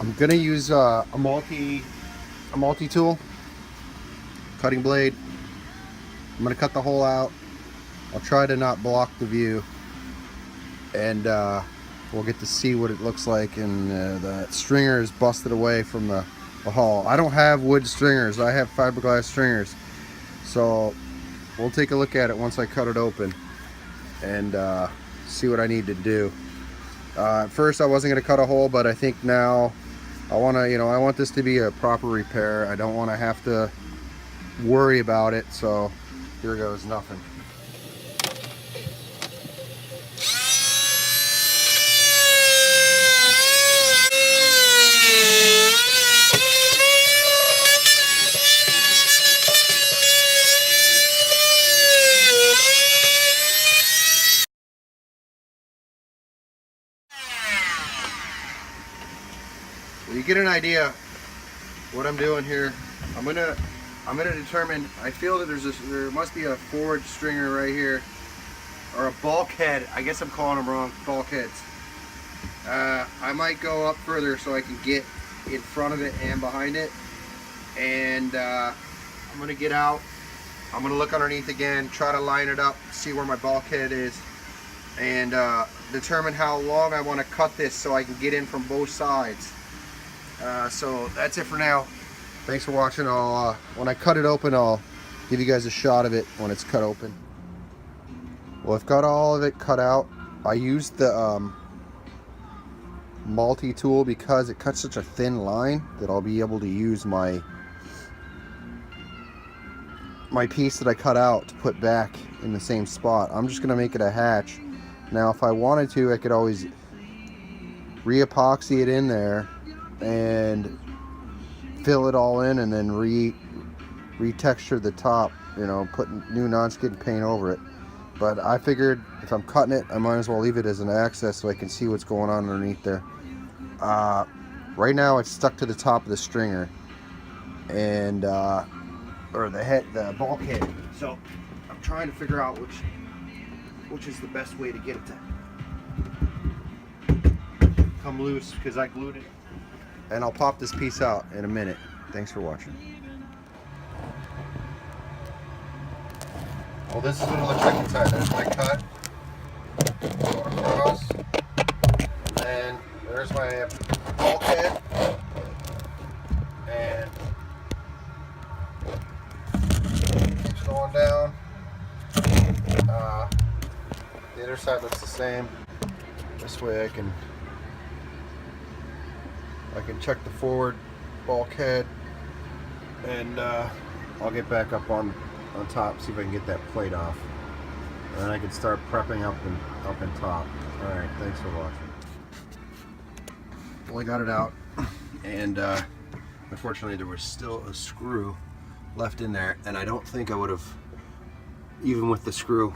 I'm gonna use a multi tool, cutting blade. I'm gonna cut the hole out. I'll try to not block the view, and we'll get to see what it looks like. And the stringer is busted away from the hull. I don't have wood stringers. I have fiberglass stringers. So we'll take a look at it once I cut it open and see what I need to do. At first I wasn't going to cut a hole, but I think now I want to, I want this to be a proper repair. I don't want to have to worry about it. So here goes nothing. You get an idea what I'm doing here. I'm gonna determine. I feel that there must be a forward stringer right here, or a bulkhead. I guess I'm calling them wrong. Bulkheads. I might go up further so I can get in front of it and behind it. And I'm gonna get out. I'm gonna look underneath again, try to line it up, see where my bulkhead is, and determine how long I want to cut this so I can get in from both sides. So that's it for now. Thanks for watching. When I cut it open, I'll give you guys a shot of it when it's cut open. Well, I've got all of it cut out. I used the multi-tool because it cuts such a thin line that I'll be able to use my piece that I cut out to put back in the same spot. I'm just gonna make it a hatch. Now if I wanted to, I could always re-epoxy it in there and fill it all in, and then re-texture the top, put new non-skid paint over it. But I figured if I'm cutting it, I might as well leave it as an access so I can see what's going on underneath there. Right now it's stuck to the top of the stringer, and or the bulkhead. So I'm trying to figure out which is the best way to get it to come loose, because I glued it. And I'll pop this piece out in a minute. Thanks for watching. Well, this is what it looks like inside. There's my cut. Going across. And then there's my bulkhead. And keeps going down. The other side looks the same. This way I can check the forward bulkhead, and I'll get back up on top, see if I can get that plate off, and then I can start prepping up and top. Alright, thanks for watching. Well, I got it out, and unfortunately there was still a screw left in there, and I don't think I would have, even with the screw,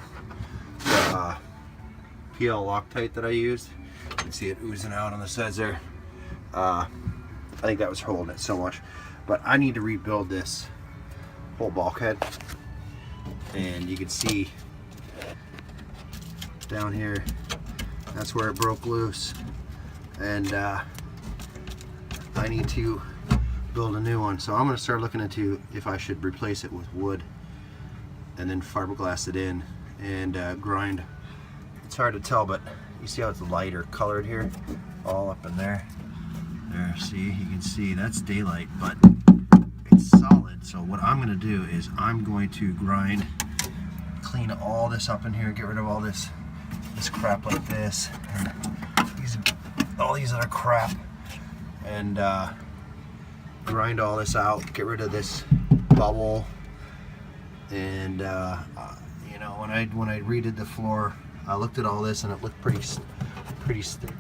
the PL Loctite that I used, you can see it oozing out on the sides there. I think that was holding it so much, but I need to rebuild this whole bulkhead, and you can see down here, that's where it broke loose, and I need to build a new one. So I'm going to start looking into if I should replace it with wood and then fiberglass it in and grind. It's hard to tell, but you see how it's lighter colored here, all up in there. There, see, you can see that's daylight, but it's solid. So what I'm going to do is I'm going to grind, clean all this up in here, get rid of all this crap like this, and all these other crap, and grind all this out, get rid of this bubble, and when I redid the floor, I looked at all this and it looked pretty stiff.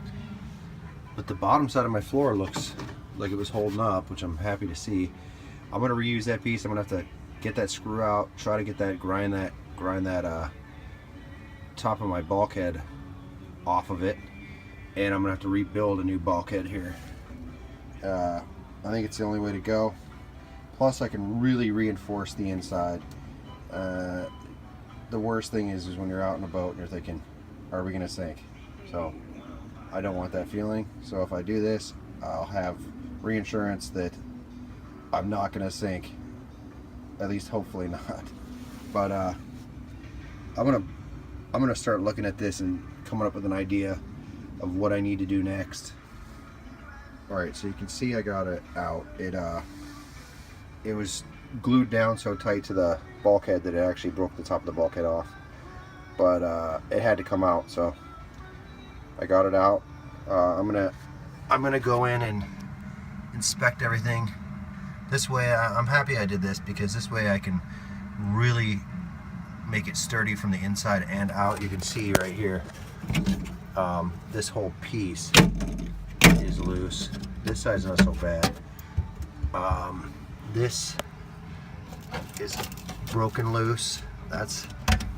But the bottom side of my floor looks like it was holding up, which I'm happy to see. I'm going to reuse that piece. I'm going to have to get that screw out, try to get that, grind that top of my bulkhead off of it, and I'm going to have to rebuild a new bulkhead here. I think it's the only way to go. Plus I can really reinforce the inside. The worst thing is when you're out in a boat and you're thinking, are we going to sink? So I don't want that feeling. So if I do this, I'll have reinsurance that I'm not going to sink. At least hopefully not. But I'm gonna start looking at this and coming up with an idea of what I need to do next. All right, so you can see I got it out. It was glued down so tight to the bulkhead that it actually broke the top of the bulkhead off. But it had to come out, so I got it out. I'm gonna go in and inspect everything. This way, I'm happy I did this, because this way I can really make it sturdy from the inside and out. You can see right here, this whole piece is loose. This side's not so bad. This is broken loose. That's,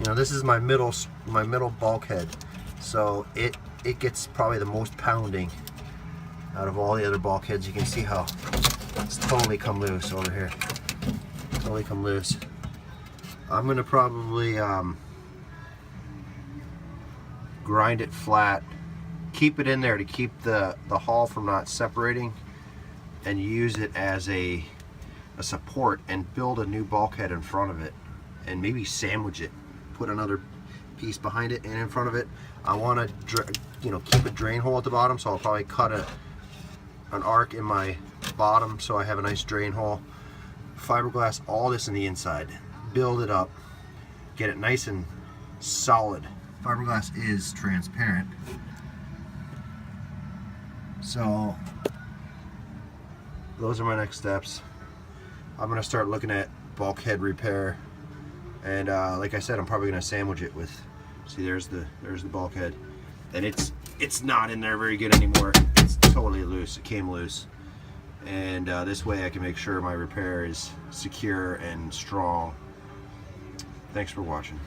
you know, this is my middle bulkhead, so it gets probably the most pounding out of all the other bulkheads. You can see how it's totally come loose over here. Totally come loose. I'm gonna probably grind it flat, keep it in there to keep the hull from not separating, and use it as a support, and build a new bulkhead in front of it, and maybe sandwich it, put another piece behind it and in front of it. I want to, you know, keep a drain hole at the bottom, so I'll probably cut an arc in my bottom so I have a nice drain hole. Fiberglass all this in the inside, build it up, get it nice and solid. Fiberglass is transparent, so those are my next steps. I'm gonna start looking at bulkhead repair, and like I said, I'm probably gonna sandwich it with, see, there's the bulkhead, and it's not in there very good anymore. It's totally loose. It came loose, and this way I can make sure my repair is secure and strong. Thanks for watching.